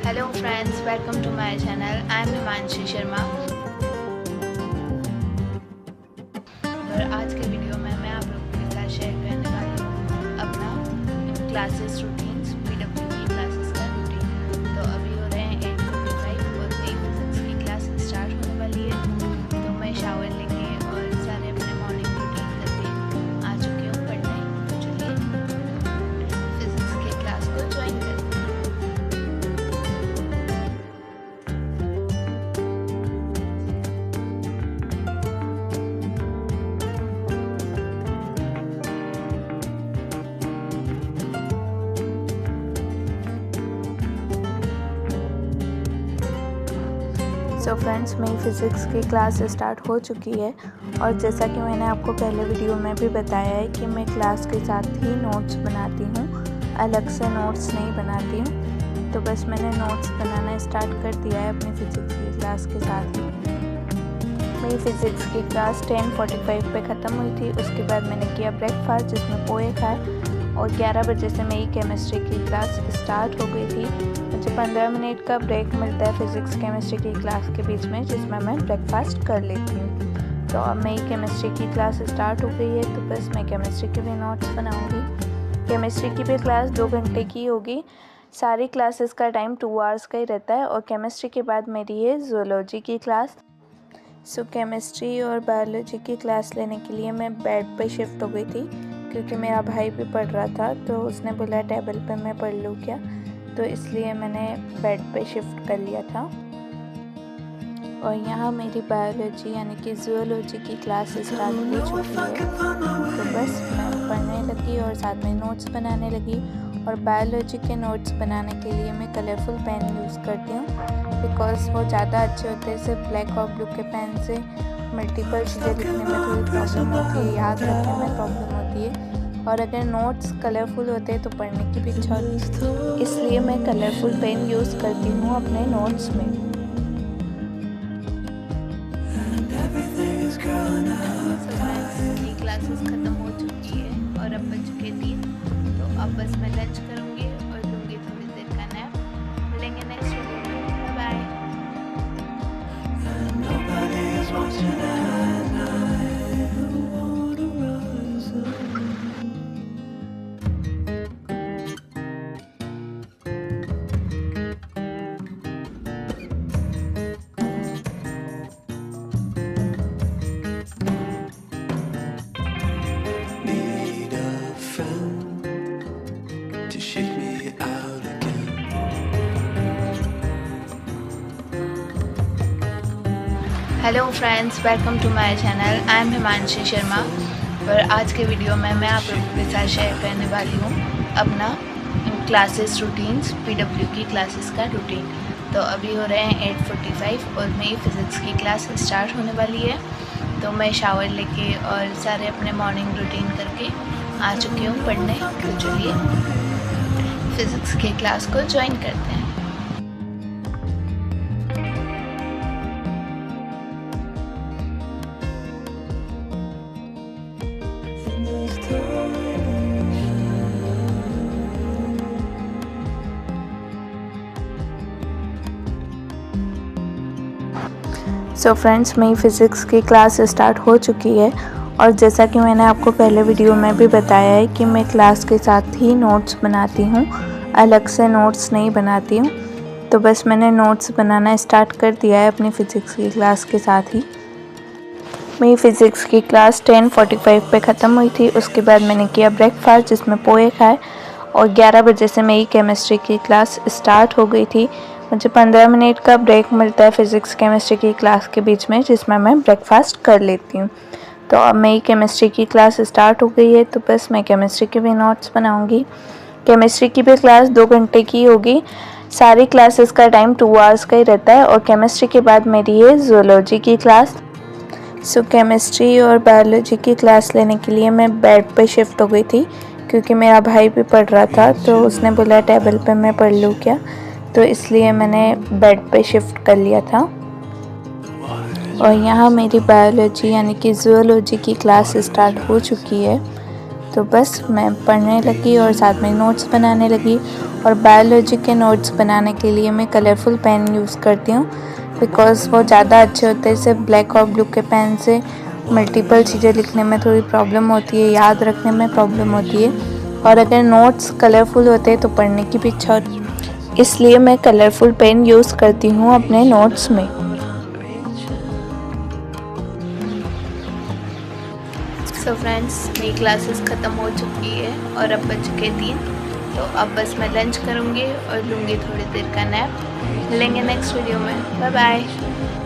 Hello friends, welcome to my channel. I am Himanshi Sharma और आज के वीडियो में मैं आप लोगों के साथ शेयर करने वाली हूँ अपना क्लासेस रूटीन्स, पीडब्ल्यू की क्लासेस का रूटीन। तो अभी हो रहे हैं 8:45 और मेरी फिजिक्स की क्लास स्टार्ट होने वाली है। तो मैं शावर लेके और सारे अपने मॉर्निंग रूटीन करके आ चुकी हूँ पढ़ने। तो चलिए फिजिक्स की क्लास को ज्वाइन करते हैं। सो फ्रेंड्स, मेरी फ़िज़िक्स की क्लास स्टार्ट हो चुकी है और जैसा कि मैंने आपको पहले वीडियो में भी बताया है कि मैं क्लास के साथ ही नोट्स बनाती हूँ, अलग से नोट्स नहीं बनाती हूँ। तो बस मैंने नोट्स बनाना स्टार्ट कर दिया है अपनी फ़िज़िक्स की क्लास के साथ ही। मेरी फ़िज़िक्स की क्लास 10:45 पे ख़त्म हुई थी। उसके बाद मैंने किया ब्रेकफास्ट जिसमें पोहे खाए और 11 बजे से मेरी केमिस्ट्री की क्लास स्टार्ट हो गई थी। मुझे 15 मिनट का ब्रेक मिलता है फ़िज़िक्स केमिस्ट्री की क्लास के बीच में, जिसमें मैं ब्रेकफास्ट कर लेती हूँ। तो अब मेरी केमिस्ट्री की क्लास स्टार्ट हो गई है, तो बस मैं केमिस्ट्री के भी नोट्स बनाऊँगी। केमिस्ट्री की भी क्लास 2 घंटे की होगी। सारी क्लासेस का टाइम 2 आवर्स का ही रहता है और केमिस्ट्री के बाद मेरी है ज़ूलॉजी की क्लास। सो केमिस्ट्री और बायोलॉजी की क्लास लेने के लिए मैं बेड पे शिफ्ट हो गई थी, क्योंकि मेरा भाई भी पढ़ रहा था तो उसने बोला टेबल पे मैं पढ़ लूँ क्या, तो इसलिए मैंने बेड पे शिफ्ट कर लिया था। और यहाँ मेरी बायोलॉजी यानी कि ज़ूलॉजी की क्लास स्टार्ट हो चुकी है। तो बस मैं पढ़ने लगी और साथ में नोट्स बनाने लगी। और बायोलॉजी के नोट्स बनाने के लिए मैं कलरफुल पेन यूज़ करती हूँ, बिकॉज़ वो ज़्यादा अच्छे होते हैं। सिर्फ ब्लैक और ब्लू के पेन से मल्टीपल चीज़ें लिखने में थोड़ी प्रॉब्लम होती है, याद रखने में प्रॉब्लम होती है। और अगर नोट्स कलरफुल होते हैं तो पढ़ने की भी इच्छा होती है, इसलिए मैं कलरफुल पेन यूज़ करती हूँ अपने नोट्स में। क्लासेस ख़त्म हो चुकी है और अब बज चुके 3। तो अब बस मैं लंच करूँगी और लूँगी थोड़ी देर का नैप। मिलेंगे नेक्स्ट वीडियो में। Bye hello friends, welcome to my channel. I am Himanshi Sharma और आज के वीडियो में मैं आप लोगों के साथ शेयर करने वाली हूँ अपना क्लासेस रूटीन्स, पीडब्ल्यू की क्लासेस का रूटीन। तो अभी हो रहे हैं 8:45 और मेरी फ़िज़िक्स की क्लास स्टार्ट होने वाली है। तो मैं शावर लेके और सारे अपने मॉर्निंग रूटीन करके आ चुकी हूँ पढ़ने। तो चलिए फ़िज़िक्स की क्लास को ज्वाइन करते हैं। सो फ्रेंड्स, मेरी फ़िज़िक्स की क्लास स्टार्ट हो चुकी है और जैसा कि मैंने आपको पहले वीडियो में भी बताया है कि मैं क्लास के साथ ही नोट्स बनाती हूँ, अलग से नोट्स नहीं बनाती हूँ। तो बस मैंने नोट्स बनाना स्टार्ट कर दिया है अपनी फ़िज़िक्स की क्लास के साथ ही। मेरी फ़िज़िक्स की क्लास 10:45 पे ख़त्म हुई थी। उसके बाद मैंने किया ब्रेकफास्ट जिसमें पोहे खाए और 11 बजे से मेरी केमिस्ट्री की क्लास स्टार्ट हो गई थी। मुझे 15 मिनट का ब्रेक मिलता है फ़िज़िक्स केमिस्ट्री की क्लास के बीच में, जिसमें मैं ब्रेकफास्ट कर लेती हूँ। तो अब मेरी केमिस्ट्री की क्लास स्टार्ट हो गई है, तो बस मैं केमिस्ट्री के भी नोट्स बनाऊँगी। केमिस्ट्री की भी क्लास 2 घंटे की होगी। सारी क्लासेस का टाइम 2 आवर्स का ही रहता है और केमिस्ट्री के बाद मेरी है ज़ूलॉजी की क्लास। सो केमिस्ट्री और बायोलॉजी की क्लास लेने के लिए मैं बेड पे शिफ्ट हो गई थी, क्योंकि मेरा भाई भी पढ़ रहा था तो उसने बोला टेबल पे मैं पढ़ लूँ क्या, तो इसलिए मैंने बेड पे शिफ्ट कर लिया था। और यहाँ मेरी बायोलॉजी यानी कि ज़ूलॉजी की क्लास स्टार्ट हो चुकी है। तो बस मैं पढ़ने लगी और साथ में नोट्स बनाने लगी। और बायोलॉजी के नोट्स बनाने के लिए मैं कलरफुल पेन यूज़ करती हूँ बिकॉज़ वो ज़्यादा अच्छे होते हैं। सिर्फ ब्लैक और ब्लू के पेन से मल्टीपल चीज़ें लिखने में थोड़ी प्रॉब्लम होती है, याद रखने में प्रॉब्लम होती है, और अगर नोट्स कलरफुल होते हैं तो पढ़ने की भी इच्छा होती है। इसलिए मैं कलरफुल पेन यूज़ करती हूँ अपने नोट्स में। सो फ्रेंड्स, मेरी क्लासेस ख़त्म हो चुकी है और अब बज के 3, तो अब बस मैं लंच करूँगी और लूँगी थोड़ी देर का नैप। मिलेंगे नेक्स्ट वीडियो में। Bye bye.